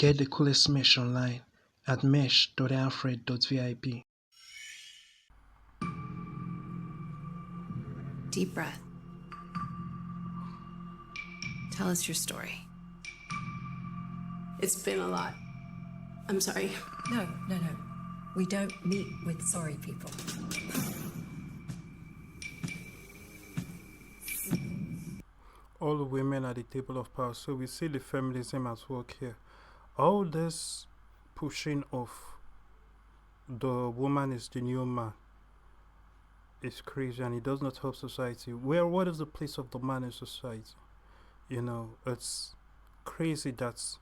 Get the coolest mesh online at mesh.alfred.vip. Deep breath. Tell us your story. It's been a lot. I'm sorry. No. We don't meet with sorry people. All women at the table of power. So we see the feminism at work here. All this pushing of the woman is the new man is crazy, and it does not help society. What is the place of the man in society? It's crazy that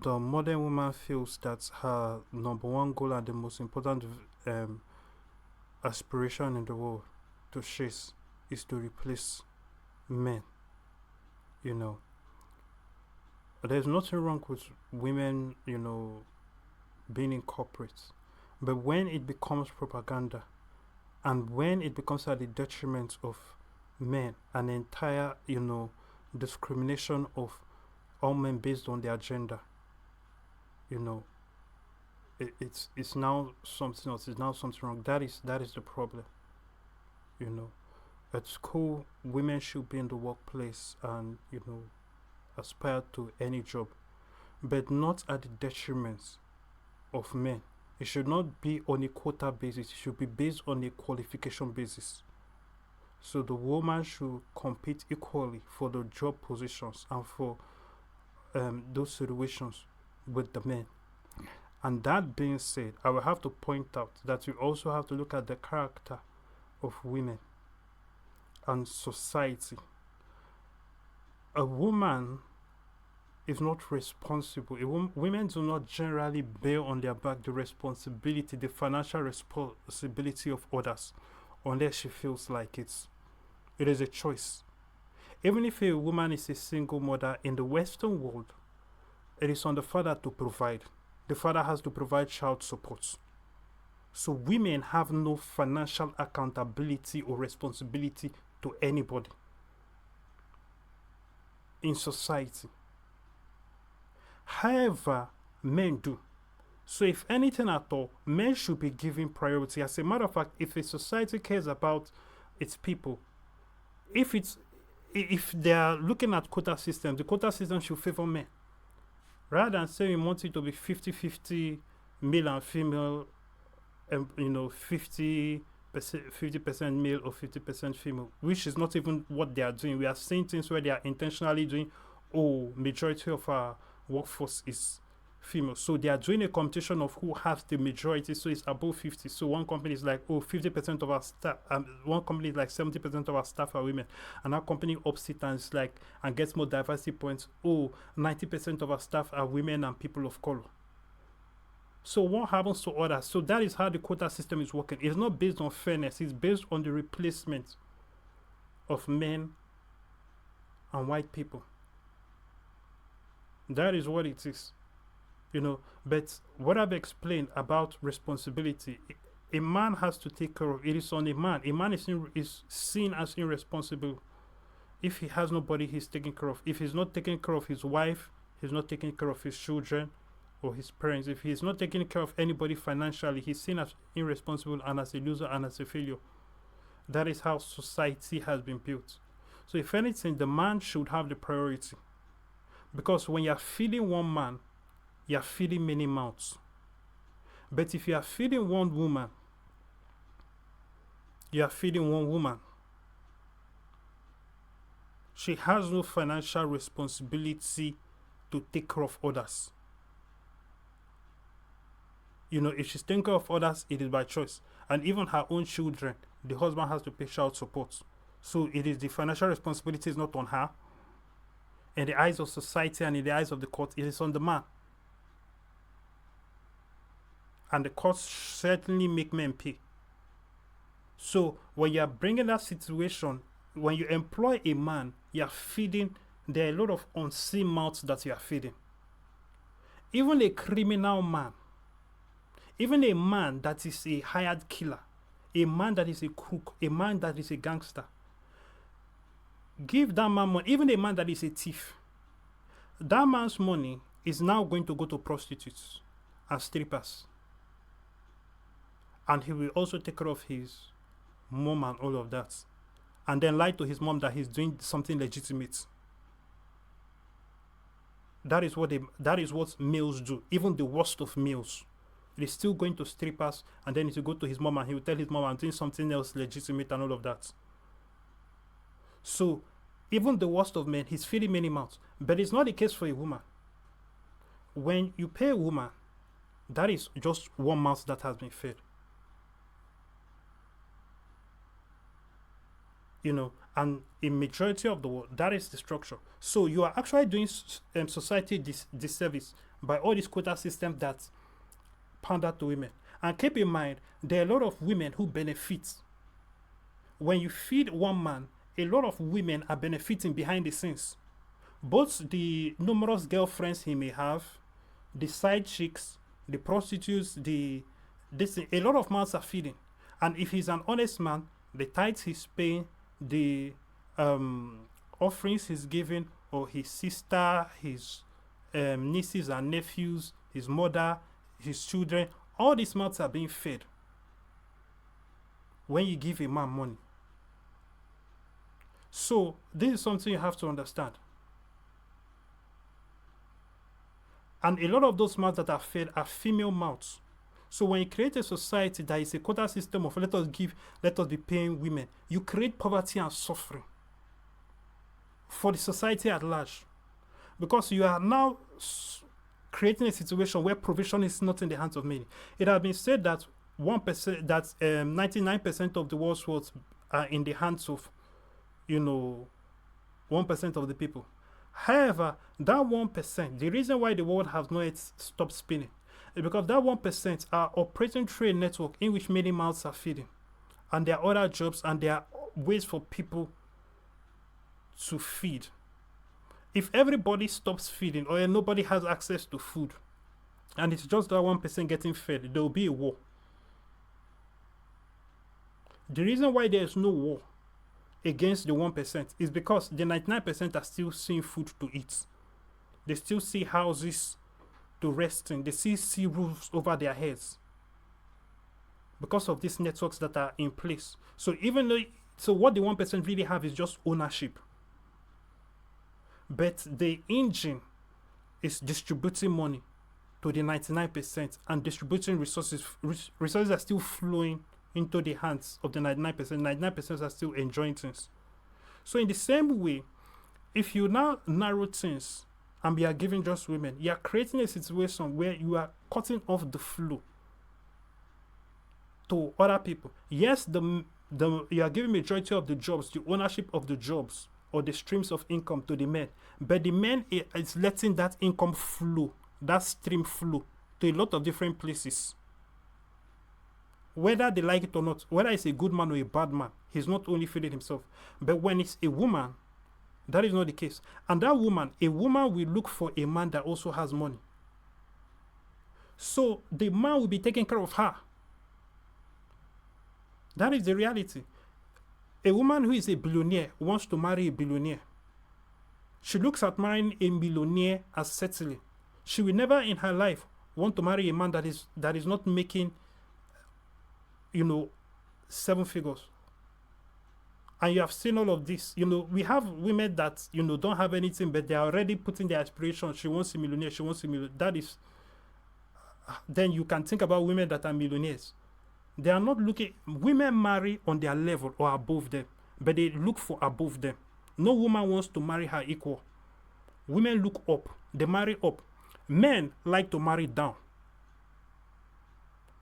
the modern woman feels that her number one goal and the most important aspiration in the world to chase is to replace men. There's nothing wrong with women, being in corporates, but when it becomes propaganda and when it becomes at the detriment of men, an entire, discrimination of all men based on their gender, it's now something else. It's now something wrong. That is the problem. At school, women should be in the workplace and aspire to any job, but not at the detriment of men. It should not be on a quota basis. It should be based on a qualification basis. So the woman should compete equally for the job positions and for those situations with the men. And that being said, I will have to point out that we also have to look at the character of women and society. A woman is not responsible. Women do not generally bear on their back the responsibility, the financial responsibility of others, unless she feels like it. It is a choice. Even if a woman is a single mother in the Western world, it is on the father to provide. The father has to provide child support. So women have no financial accountability or responsibility to anybody in society. However, men do. So if anything at all, men should be given priority. As a matter of fact, if a society cares about its people, if they are looking at quota systems, the quota system should favor men. Rather than saying we want it to be 50-50 male and female, 50% male or 50% female, which is not even what they are doing. We are seeing things where they are intentionally doing, majority of our workforce is female. So they are doing a competition of who has the majority, so it's above 50. So one company is like, 50% of our staff, one company is like 70% of our staff are women. Another company ups it and it's like, and gets more diversity points, 90% of our staff are women and people of color. So what happens to others? So that is how the quota system is working. It's not based on fairness, it's based on the replacement of men and white people. That is what it is. But what I've explained about responsibility, a man has to take care of. It is on a man. A man is seen as irresponsible if he has nobody he's taking care of. If he's not taking care of his wife, he's not taking care of his children or his parents. If he's not taking care of anybody financially, he's seen as irresponsible and as a loser and as a failure. That is how society has been built. So if anything, the man should have the priority. Because when you're feeding one man, you're feeding many mouths. But if you are feeding one woman, you are feeding one woman. She has no financial responsibility to take care of others. If she's taking care of others, it is by choice. And even her own children, the husband has to pay child support. So it is the financial responsibility is not on her. In the eyes of society and in the eyes of the court, it is on the man. And the courts certainly make men pay. So when you are bringing that situation, when you employ a man, you are feeding, there are a lot of unseen mouths that you are feeding. Even a criminal man, even a man that is a hired killer, a man that is a crook, a man that is a gangster, give that man money. Even a man that is a thief, that man's money is now going to go to prostitutes and strippers. And he will also take care of his mom and all of that. And then lie to his mom that he's doing something legitimate. That is what males do. Even the worst of males. He's still going to strippers, and then he will go to his mom and he will tell his mom I'm doing something else legitimate and all of that. So even the worst of men, he's feeding many mouths. But it's not the case for a woman. When you pay a woman, that is just one mouth that has been fed. And in majority of the world, that is the structure. So you are actually doing society disservice by all this quota system that pander to women. And keep in mind, there are a lot of women who benefit. When you feed one man, a lot of women are benefiting behind the scenes. Both the numerous girlfriends he may have, the side chicks, the prostitutes, a lot of men are feeding. And if he's an honest man, the tithes he's paying, the offerings he's giving, or his sister, his nieces and nephews, his mother, his children, all these mouths are being fed when you give a man money. So this is something you have to understand. And a lot of those mouths that are fed are female mouths. So when you create a society that is a quota system of let us be paying women, you create poverty and suffering for the society at large. Because you are now creating a situation where provision is not in the hands of many. It has been said that 99% of the world's wealth are in the hands of 1% of the people. However, that 1%, the reason why the world has not yet stopped spinning is because that 1% are operating through a network in which many mouths are feeding. And there are other jobs and there are ways for people to feed. If everybody stops feeding or nobody has access to food and it's just that 1% getting fed, there will be a war. The reason why there is no war against the 1% is because the 99% are still seeing food to eat. They still see houses to rest in. They still see roofs over their heads because of these networks that are in place. So what the 1% really have is just ownership. But the engine is distributing money to the 99% and distributing resources. Resources are still flowing into the hands of the 99%. 99% are still enjoying things. So in the same way, if you now narrow things and we are giving just women, you are creating a situation where you are cutting off the flow to other people. Yes, you are giving majority of the jobs, the ownership of the jobs or the streams of income to the men, but the men is letting that income flow, that stream flow to a lot of different places. Whether they like it or not, whether it's a good man or a bad man, he's not only feeding himself. But when it's a woman, that is not the case. And a woman will look for a man that also has money. So the man will be taking care of her. That is the reality. A woman who is a billionaire wants to marry a billionaire. She looks at marrying a millionaire as settling. She will never in her life want to marry a man that is not making 7 figures. And you have seen all of this. We have women that don't have anything, but they are already putting their aspiration. She wants a millionaire. That is, then you can think about women that are millionaires. They are not looking. Women marry on their level or above them, but they look for above them. No woman wants to marry her equal. Women look up. They marry up. Men like to marry down.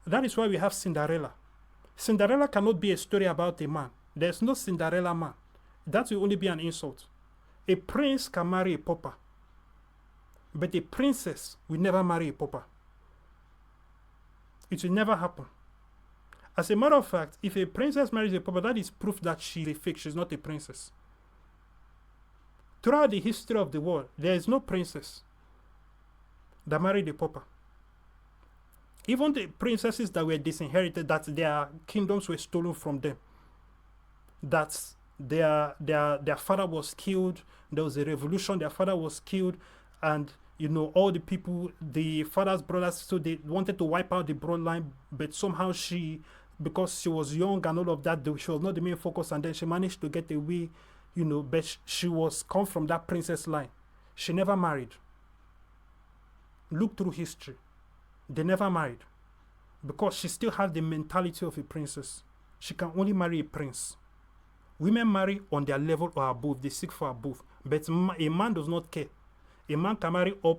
That is why we have Cinderella. Cinderella cannot be a story about a man. There's no Cinderella man. That will only be an insult. A prince can marry a pauper, but a princess will never marry a pauper. It will never happen. As a matter of fact, if a princess marries a pauper, that is proof that she's a fake. She's not a princess. Throughout the history of the world, there is no princess that married a pauper. Even the princesses that were disinherited, that their kingdoms were stolen from them, that their father was killed, there was a revolution, their father was killed, and all the people, the father's brothers, so they wanted to wipe out the bloodline, but somehow because she was young and all of that, she was not the main focus, and then she managed to get away, but she was come from that princess line. She never married. Look through history. They never married because she still has the mentality of a princess. She can only marry a prince. Women marry on their level or above. They seek for above. But a man does not care. A man can marry up.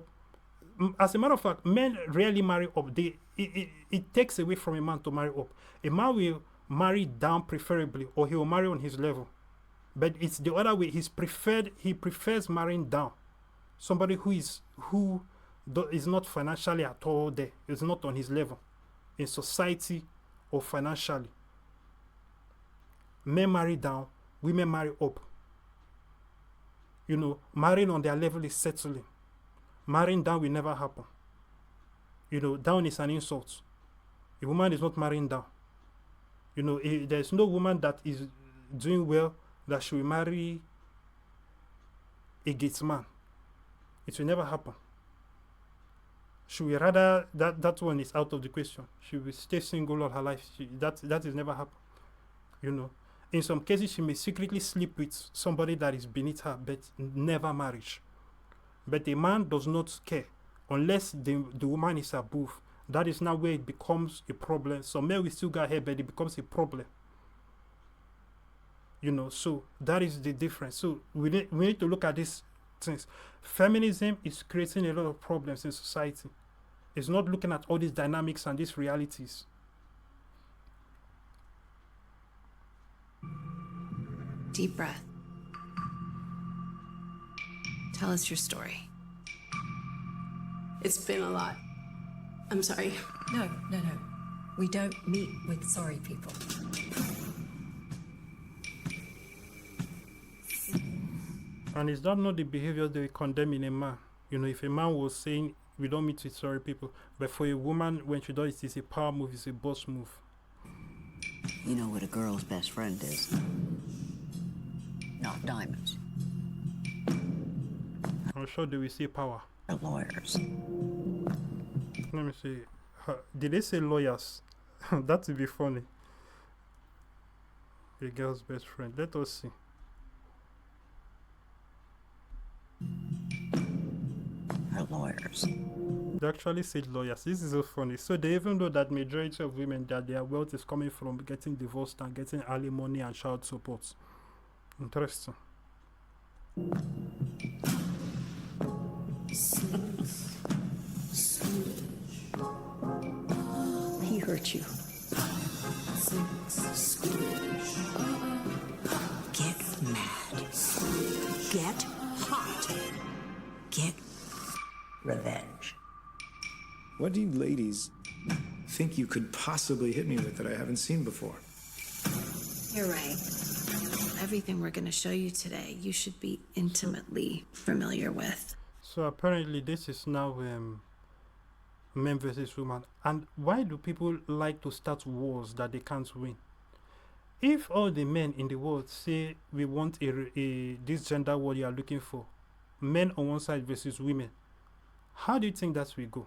As a matter of fact, men rarely marry up. It takes away from a man to marry up. A man will marry down preferably, or he will marry on his level. But it's the other way. He prefers marrying down. Somebody who is not financially at all there. Is not on his level in society or financially. Men marry down, women marry up. Marrying on their level is settling. Marrying down will never happen. Down is an insult. A woman is not marrying down. There's no woman that is doing well that she will marry a Gates man. It will never happen. She will rather, that one is out of the question. She will stay single all her life. That is never happen. In some cases, she may secretly sleep with somebody that is beneath her, but never marriage. But a man does not care unless the woman is above. That is now where it becomes a problem. Some men will still go ahead, but it becomes a problem. So that is the difference. So we need to look at these things. Feminism is creating a lot of problems in society. It's not looking at all these dynamics and these realities. Deep breath. Tell us your story. It's been a lot. I'm sorry. No. We don't meet with sorry people. And is that not the behavior they condemn in a man? If a man was saying, we don't meet with sorry people, but for a woman, when she does it, it's a power move, it's a boss move. You know what a girl's best friend is? Not diamonds. I'm sure they will say power. They're lawyers. Let me see. Did they say lawyers? That would be funny. A girl's best friend. Let us see. They're lawyers. They actually said lawyers. This is so funny. So they even know that majority of women, that their wealth is coming from getting divorced and getting alimony and child support. Interesting. He hurt you. Get mad. Get hot. Get revenge. What do you ladies think you could possibly hit me with that I haven't seen before? You're right. Everything we're going to show you today, you should be intimately familiar with. So apparently this is now men versus women. And why do people like to start wars that they can't win? If all the men in the world say we want this gender war you are looking for, men on one side versus women, how do you think that will go?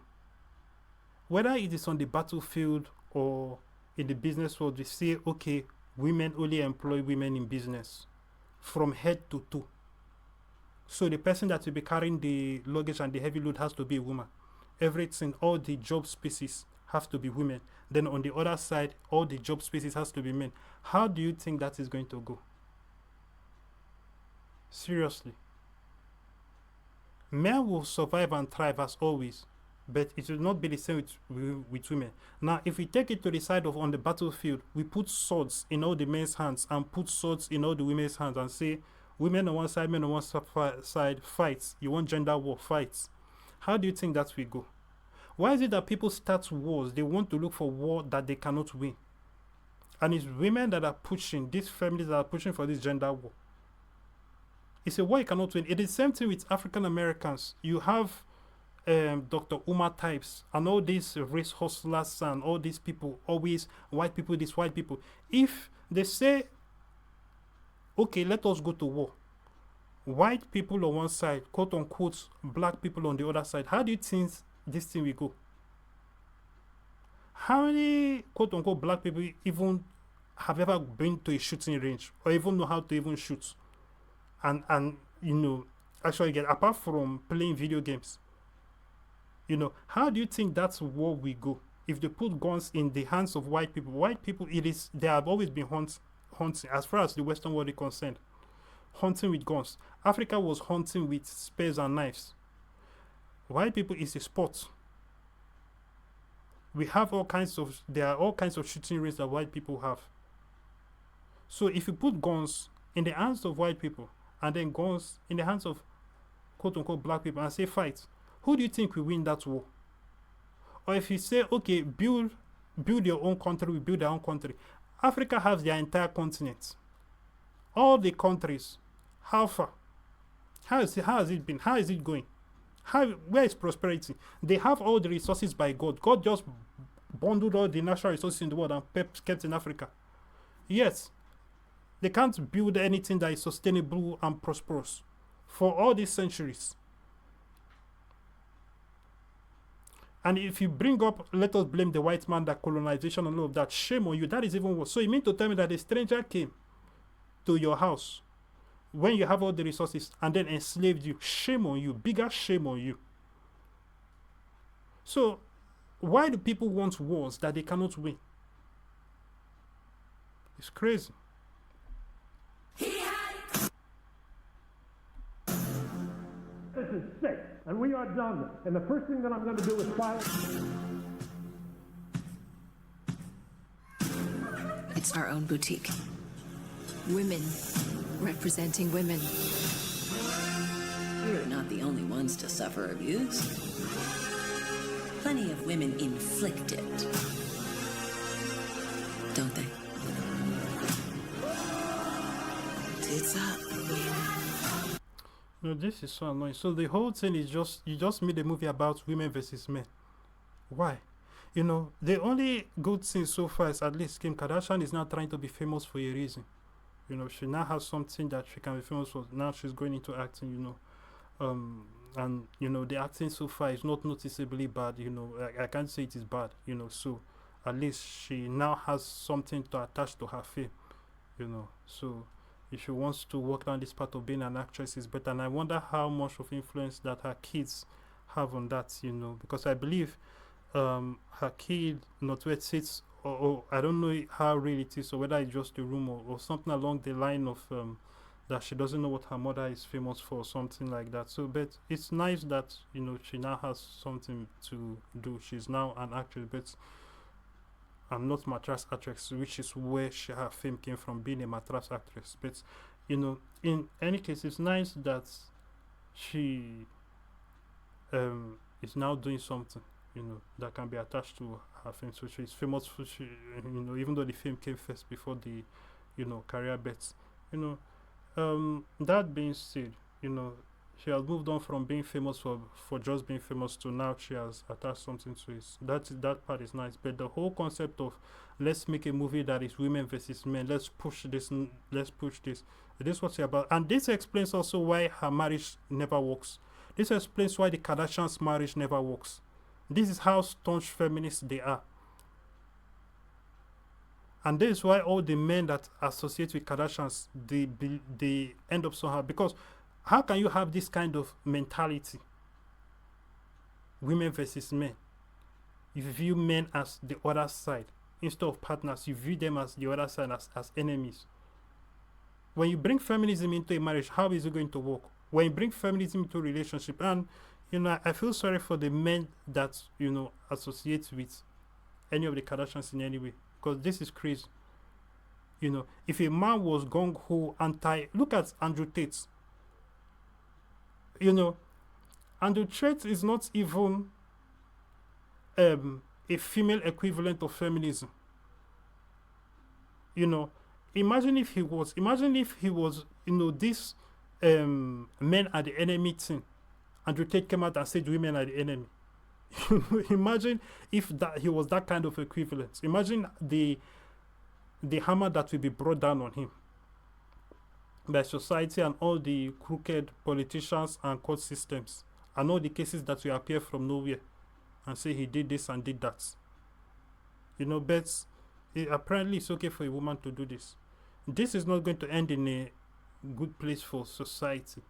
Whether it is on the battlefield or in the business world, we say, okay, women only employ women in business from head to toe. So the person that will be carrying the luggage and the heavy load has to be a woman. Everything, all the job spaces have to be women. Then on the other side, all the job spaces has to be men. How do you think that is going to go? Seriously. Men will survive and thrive as always, but it will not be the same with women. Now, if we take it to the side of on the battlefield, we put swords in all the men's hands and put swords in all the women's hands and say, women on one side, men on one side, fights. You want gender war, fights. How do you think that will go? Why is it that people start wars? They want to look for war that they cannot win. And it's women that are pushing, these families that are pushing for this gender war. It's a war you cannot win. It is the same thing with African Americans. You have Dr. Umar types and all these race hustlers and all these people, always white people, these white people. If they say, okay, let us go to war, white people on one side, quote unquote, black people on the other side. How do you think this thing will go? How many quote unquote black people even have ever been to a shooting range or even know how to even shoot? And actually get, apart from playing video games, how do you think that's where we go? If they put guns in the hands of white people, they have always been hunting as far as the Western world is concerned. Hunting with guns. Africa was hunting with spears and knives. White people is a sport. There are all kinds of shooting ranges that white people have. So if you put guns in the hands of white people and then guns in the hands of quote unquote black people and say fight, who do you think will win that war? Or if you say, okay, build your own country, we build our own country. Africa has their entire continent. All the countries. How far? How has it been? How is it going? Where is prosperity? They have all the resources by God. God just bundled all the natural resources in the world and kept in Africa. Yes, they can't build anything that is sustainable and prosperous for all these centuries. And if you bring up, let us blame the white man, that colonization and all of that, shame on you. That is even worse. So you mean to tell me that a stranger came to your house when you have all the resources and then enslaved you? Shame on you. Bigger shame on you. So why do people want wars that they cannot win? It's crazy. This is sick, and we are done. And the first thing that I'm going to do is file. It's our own boutique. Women representing women. We're not the only ones to suffer abuse. Plenty of women inflict it. Don't they? Tits up. No, this is so annoying. So the whole thing is you just made a movie about women versus men. Why? The only good thing so far is at least Kim Kardashian is now trying to be famous for a reason. She now has something that she can be famous for. Now she's going into acting, and the acting so far is not noticeably bad. I can't say it is bad. So at least she now has something to attach to her fame. So if she wants to work down this part of being an actress, is better. And I wonder how much of influence that her kids have on that. Because I believe her kid not where it sits, or I don't know how real it is, or whether it's just a rumor or something along the line of that she doesn't know what her mother is famous for, something like that. So, but it's nice that she now has something to do. She's now an actress, but I'm not mattress actress, which is where her fame came from, being a mattress actress. But in any case, it's nice that she is now doing something that can be attached to her fame. So she's famous for even though the fame came first before the career bets. That being said, she has moved on from being famous for just being famous to now she has attached something to it. That part is nice. But the whole concept of let's make a movie that is women versus men, let's push this, this is what it's about. And this explains also why her marriage never works. This explains why the Kardashians' marriage never works. This is how staunch feminists they are. And this is why all the men that associate with Kardashians, they end up somehow. Because how can you have this kind of mentality? Women versus men. You view men as the other side. Instead of partners, you view them as the other side, as enemies. When you bring feminism into a marriage, how is it going to work? When you bring feminism into a relationship, and I feel sorry for the men that associate with any of the Kardashians in any way, because this is crazy. If a man was gung-ho look at Andrew Tate. Andrew Tate is not even a female equivalent of feminism. Imagine if he was this men are the enemy thing. Andrew Tate came out and said women are the enemy. Imagine if he was that kind of equivalent. Imagine the hammer that will be brought down on him. by society and all the crooked politicians and court systems, and all the cases that will appear from nowhere and say he did this and did that. But apparently it's okay for a woman to do this. This is not going to end in a good place for society.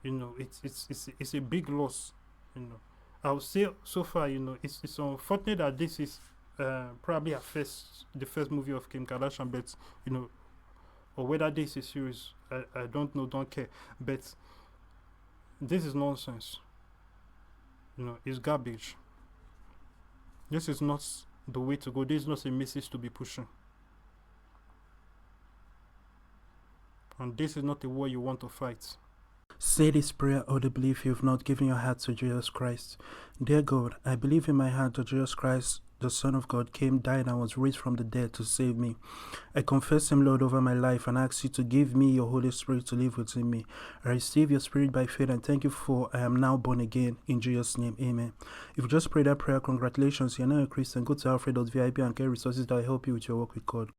It's a big loss. I would say so far, it's unfortunate that this is probably the first movie of Kim Kardashian, but or whether this is serious, I don't know, don't care. But this is nonsense. It's garbage. This is not the way to go. This is not a message to be pushing. And this is not a war you want to fight. Say this prayer audibly if you've not given your heart to Jesus Christ. Dear God, I believe in my heart that Jesus Christ, the Son of God, came, died, and was raised from the dead to save me. I confess Him, Lord, over my life and ask You to give me Your Holy Spirit to live within me. I receive Your Spirit by faith and thank You for I am now born again. In Jesus' name, amen. If you just prayed that prayer, congratulations, you're now a Christian. Go to alfred.vip and get resources that will help you with your work with God.